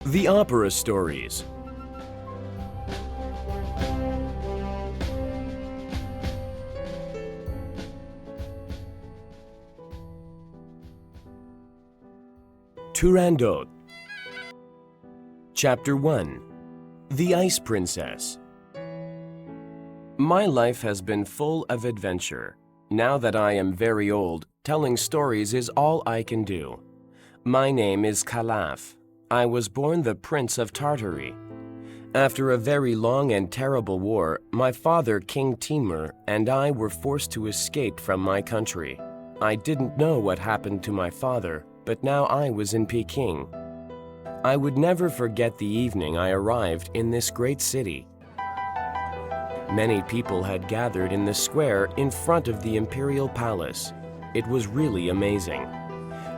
The Opera Stories. Turandot. Chapter 1. The Ice Princess. My life has been full of adventure. Now that I am very old, telling stories is all I can do. My name is Calaf. I was born the Prince of Tartary. After a very long and terrible war, my father, King Timur, and I were forced to escape from my country. I didn't know what happened to my father, but now I was in Peking. I would never forget the evening I arrived in this great city. Many people had gathered in the square in front of the imperial palace. It was really amazing.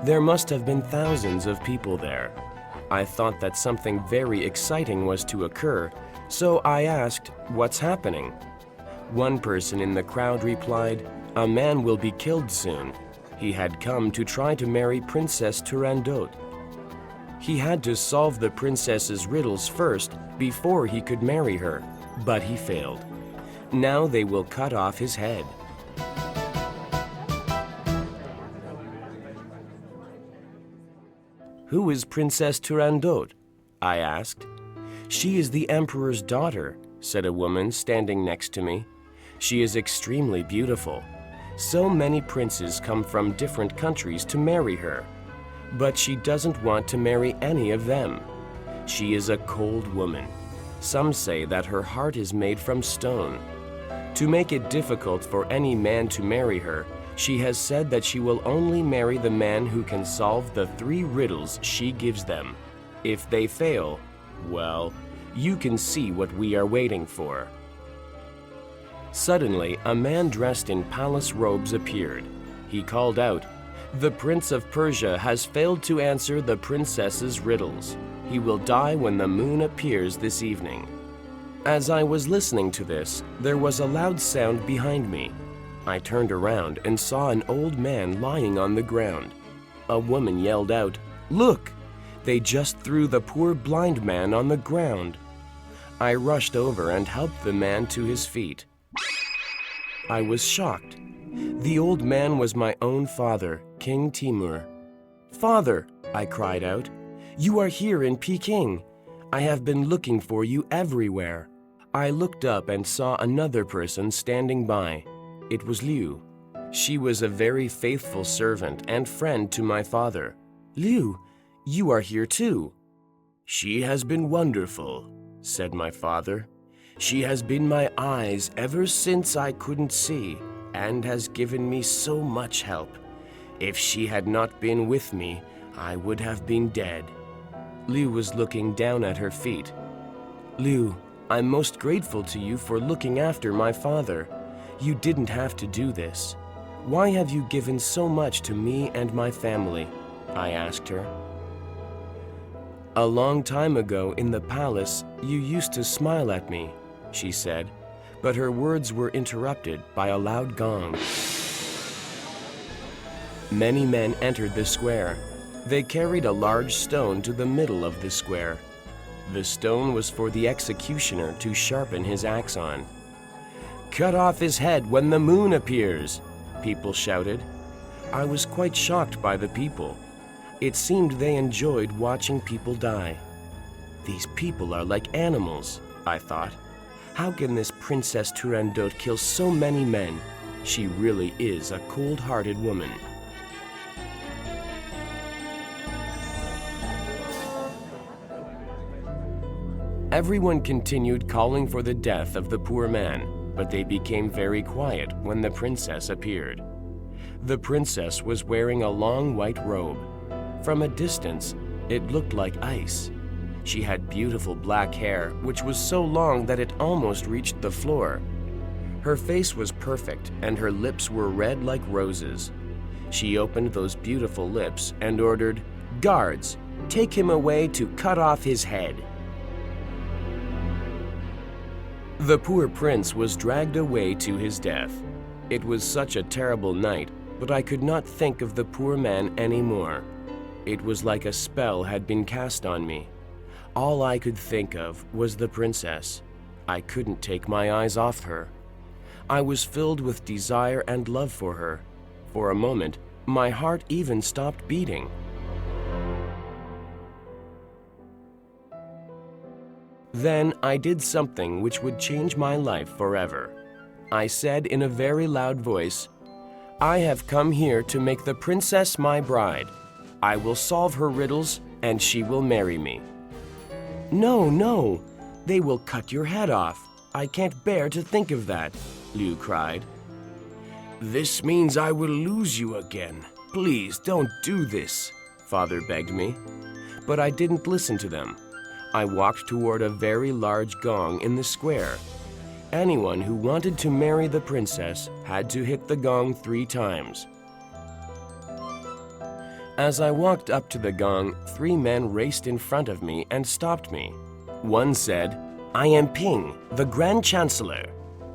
There must have been thousands of people there. I thought that something very exciting was to occur, so I asked, "What's happening?" One person in the crowd replied, "A man will be killed soon. He had come to try to marry Princess Turandot. He had to solve the princess's riddles first before he could marry her, but he failed. Now they will cut off his head." "Who is Princess Turandot?" I asked. "She is the emperor's daughter," said a woman standing next to me. "She is extremely beautiful. So many princes come from different countries to marry her. But she doesn't want to marry any of them. She is a cold woman. Some say that her heart is made from stone. To make it difficult for any man to marry her, she has said that she will only marry the man who can solve the 3 riddles she gives them. If they fail, well, you can see what we are waiting for." Suddenly, a man dressed in palace robes appeared. He called out, "The Prince of Persia has failed to answer the princess's riddles. He will die when the moon appears this evening." As I was listening to this, there was a loud sound behind me. I turned around and saw an old man lying on the ground. A woman yelled out, "Look! They just threw the poor blind man on the ground." I rushed over and helped the man to his feet. I was shocked. The old man was my own father, King Timur. "Father," I cried out, "you are here in Peking. I have been looking for you everywhere." I looked up and saw another person standing by. It was Liu. She was a very faithful servant and friend to my father. "Liu, you are here too." "She has been wonderful," said my father. "She has been my eyes ever since I couldn't see, and has given me so much help. If she had not been with me, I would have been dead." Liu was looking down at her feet. "Liu, I'm most grateful to you for looking after my father. You didn't have to do this. Why have you given so much to me and my family?" I asked her. "A long time ago in the palace, you used to smile at me," she said, but her words were interrupted by a loud gong. Many men entered the square. They carried a large stone to the middle of the square. The stone was for the executioner to sharpen his axe on. "Cut off his head when the moon appears," people shouted. I was quite shocked by the people. It seemed they enjoyed watching people die. These people are like animals, I thought. How can this Princess Turandot kill so many men? She really is a cold-hearted woman. Everyone continued calling for the death of the poor man, but they became very quiet when the princess appeared. The princess was wearing a long white robe. From a distance, it looked like ice. She had beautiful black hair, which was so long that it almost reached the floor. Her face was perfect, and her lips were red like roses. She opened those beautiful lips and ordered, "Guards, take him away to cut off his head." The poor prince was dragged away to his death. It was such a terrible night, but I could not think of the poor man anymore. It was like a spell had been cast on me. All I could think of was the princess. I couldn't take my eyes off her. I was filled with desire and love for her. For a moment, my heart even stopped beating. Then I did something which would change my life forever. I said in a very loud voice, "I have come here to make the princess my bride. I will solve her riddles and she will marry me." "No, no, they will cut your head off. I can't bear to think of that," Liu cried. "This means I will lose you again. Please don't do this," Father begged me. But I didn't listen to them. I walked toward a very large gong in the square. Anyone who wanted to marry the princess had to hit the gong 3 times. As I walked up to the gong, 3 men raced in front of me and stopped me. One said, "I am Ping, the Grand Chancellor."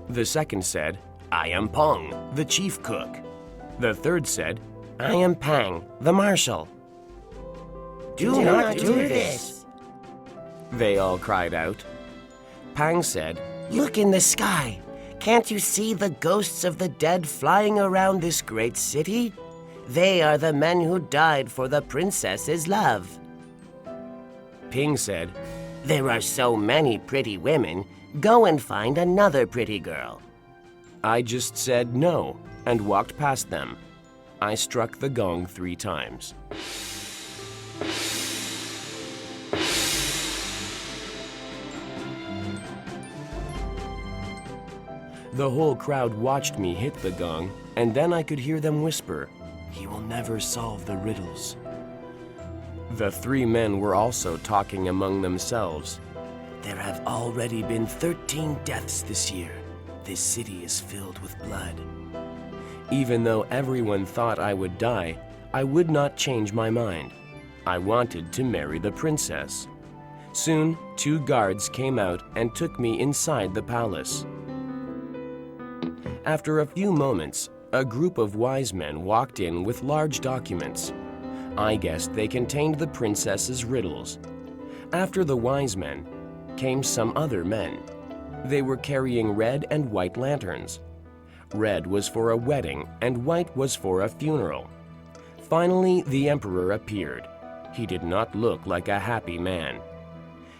The second said, "I am Peng, the chief cook." The third said, "I am Pang, the marshal." Do not do this, they all cried out. Pang said, "Look in the sky. Can't you see the ghosts of the dead flying around this great city? They are the men who died for the princess's love." Ping said, "There are so many pretty women. Go and find another pretty girl." I just said no and walked past them. I struck the gong 3 times. The whole crowd watched me hit the gong, and then I could hear them whisper, "He will never solve the riddles." The 3 men were also talking among themselves. "There have already been 13 deaths this year. This city is filled with blood." Even though everyone thought I would die, I would not change my mind. I wanted to marry the princess. Soon, 2 guards came out and took me inside the palace. After a few moments, a group of wise men walked in with large documents. I guessed they contained the princess's riddles. After the wise men came some other men. They were carrying red and white lanterns. Red was for a wedding and white was for a funeral. Finally, the emperor appeared. He did not look like a happy man.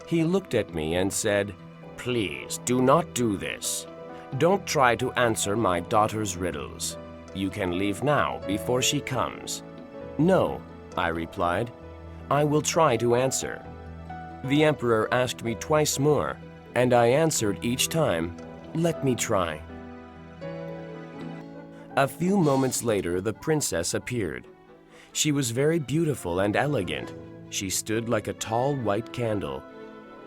He looked at me and said, "Please do not do this. Don't try to answer my daughter's riddles. You can leave now before she comes." "No," I replied. "I will try to answer." The emperor asked me twice more, and I answered each time, "Let me try." A few moments later, the princess appeared. She was very beautiful and elegant. She stood like a tall white candle.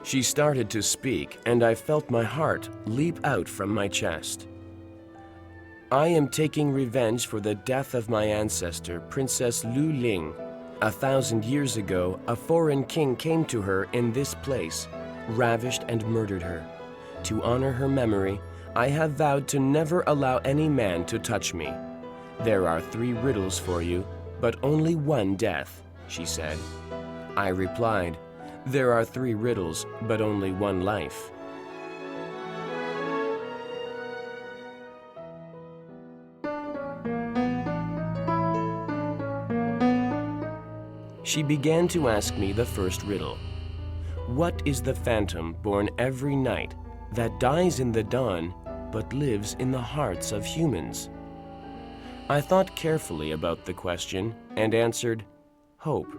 She started to speak, and I felt my heart leap out from my chest. "I am taking revenge for the death of my ancestor, Princess Lu Ling. 1,000 years ago, a foreign king came to her in this place, ravished and murdered her. To honor her memory, I have vowed to never allow any man to touch me. There are 3 riddles for you, but only 1 death," she said. I replied, "There are 3 riddles, but only 1 life." She began to ask me the first riddle. "What is the phantom born every night that dies in the dawn but lives in the hearts of humans?" I thought carefully about the question and answered, "Hope."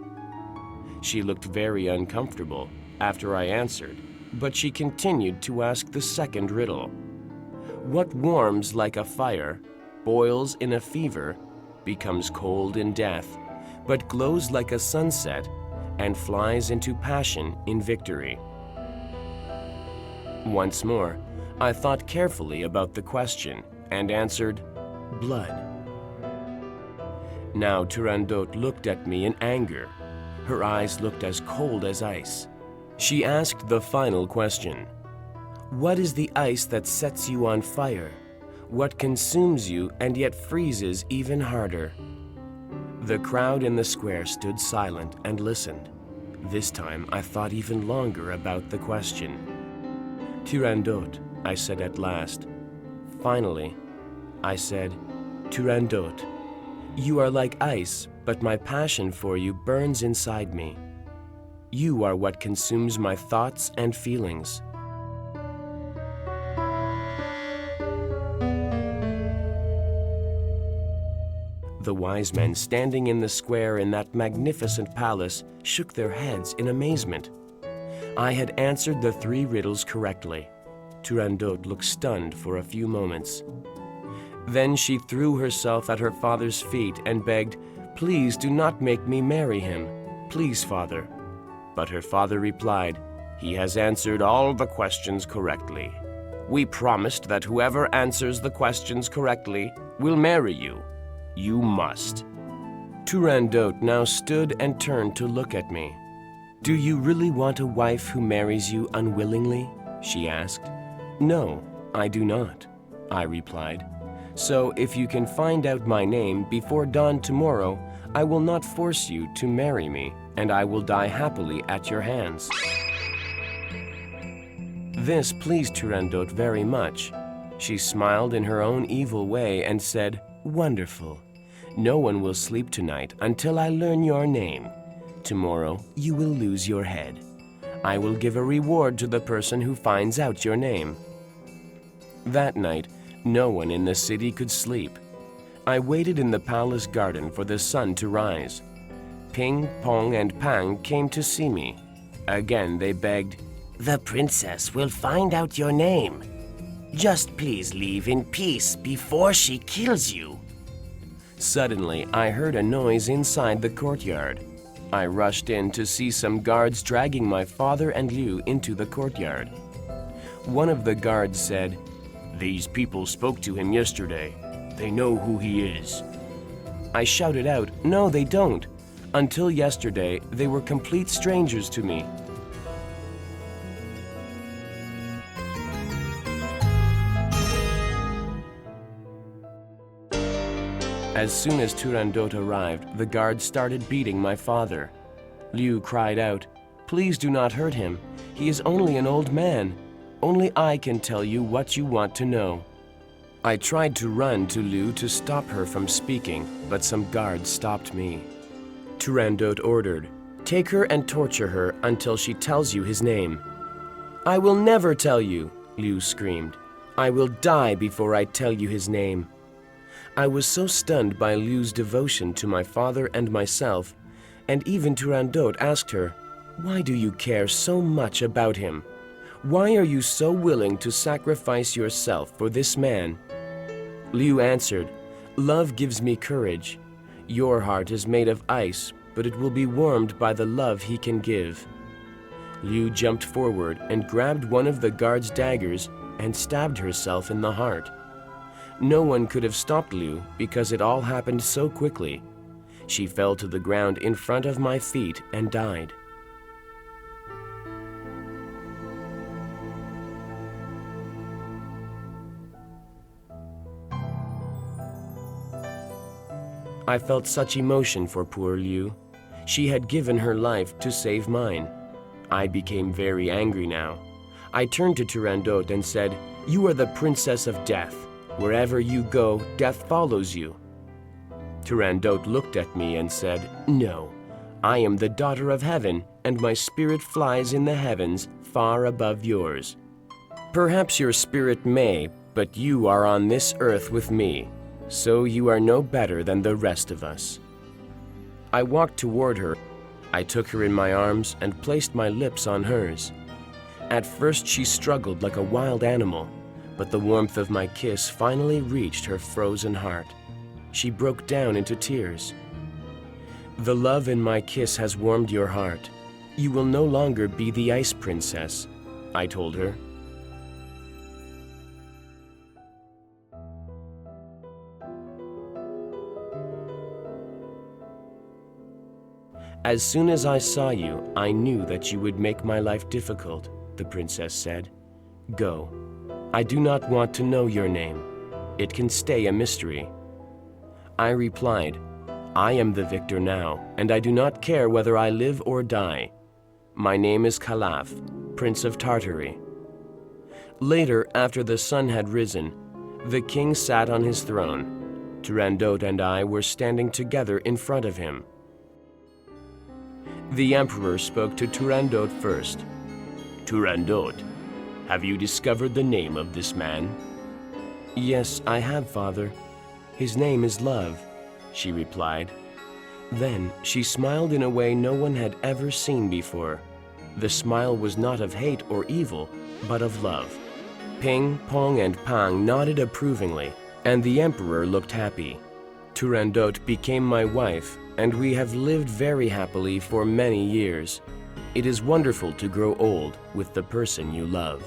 She looked very uncomfortable after I answered, but she continued to ask the second riddle. "What warms like a fire, boils in a fever, becomes cold in death, but glows like a sunset and flies into passion in victory?" Once more, I thought carefully about the question and answered, "Blood." Now Turandot looked at me in anger. Her eyes looked as cold as ice. She asked the final question. "What is the ice that sets you on fire? What consumes you and yet freezes even harder?" The crowd in the square stood silent and listened. This time I thought even longer about the question. Turandot, I said at last. Finally, I said, Turandot, you are like ice, but my passion for you burns inside me. You are what consumes my thoughts and feelings. The wise men standing in the square in that magnificent palace shook their heads in amazement. I had answered the 3 riddles correctly. Turandot looked stunned for a few moments. Then she threw herself at her father's feet and begged, "Please do not make me marry him. Please, father." But her father replied, "He has answered all the questions correctly. We promised that whoever answers the questions correctly will marry you. You must." Turandot now stood and turned to look at me. "Do you really want a wife who marries you unwillingly?" she asked. "No, I do not," I replied. "So if you can find out my name before dawn tomorrow, I will not force you to marry me, and I will die happily at your hands." This pleased Turandot very much. She smiled in her own evil way and said, "Wonderful. No one will sleep tonight until I learn your name. Tomorrow you will lose your head. I will give a reward to the person who finds out your name." That night, no one in the city could sleep. I waited in the palace garden for the sun to rise. Ping, Pong, and Pang came to see me. Again they begged, "The princess will find out your name. Just please leave in peace before she kills you." Suddenly, I heard a noise inside the courtyard. I rushed in to see some guards dragging my father and Liu into the courtyard. One of the guards said, "These people spoke to him yesterday. They know who he is." I shouted out, "No, they don't. Until yesterday, they were complete strangers to me." As soon as Turandot arrived, the guards started beating my father. Liu cried out, "Please do not hurt him. He is only an old man. Only I can tell you what you want to know." I tried to run to Liu to stop her from speaking, but some guards stopped me. Turandot ordered, "Take her and torture her until she tells you his name." "I will never tell you," Liu screamed. "I will die before I tell you his name." I was so stunned by Liu's devotion to my father and myself, and even Turandot asked her, "Why do you care so much about him? Why are you so willing to sacrifice yourself for this man?" Liu answered, "Love gives me courage. Your heart is made of ice, but it will be warmed by the love he can give." Liu jumped forward and grabbed one of the guard's daggers and stabbed herself in the heart. No one could have stopped Liu because it all happened so quickly. She fell to the ground in front of my feet and died. I felt such emotion for poor Liu. She had given her life to save mine. I became very angry now. I turned to Turandot and said, "You are the Princess of Death. Wherever you go, death follows you." Turandot looked at me and said, "No, I am the daughter of heaven, and my spirit flies in the heavens far above yours. Perhaps your spirit may, but you are on this earth with me, so you are no better than the rest of us." I walked toward her. I took her in my arms and placed my lips on hers. At first she struggled like a wild animal, but the warmth of my kiss finally reached her frozen heart. She broke down into tears. "The love in my kiss has warmed your heart. You will no longer be the Ice Princess," I told her. "As soon as I saw you, I knew that you would make my life difficult," the princess said. "Go. I do not want to know your name. It can stay a mystery." I replied, "I am the victor now, and I do not care whether I live or die. My name is Calaf, Prince of Tartary." Later, after the sun had risen, the king sat on his throne. Turandot and I were standing together in front of him. The emperor spoke to Turandot first. "Turandot, have you discovered the name of this man?" "Yes, I have, father. His name is Love," she replied. Then she smiled in a way no one had ever seen before. The smile was not of hate or evil, but of love. Ping, Pong, and Pang nodded approvingly, and the emperor looked happy. Turandot became my wife, and we have lived very happily for many years. It is wonderful to grow old with the person you love.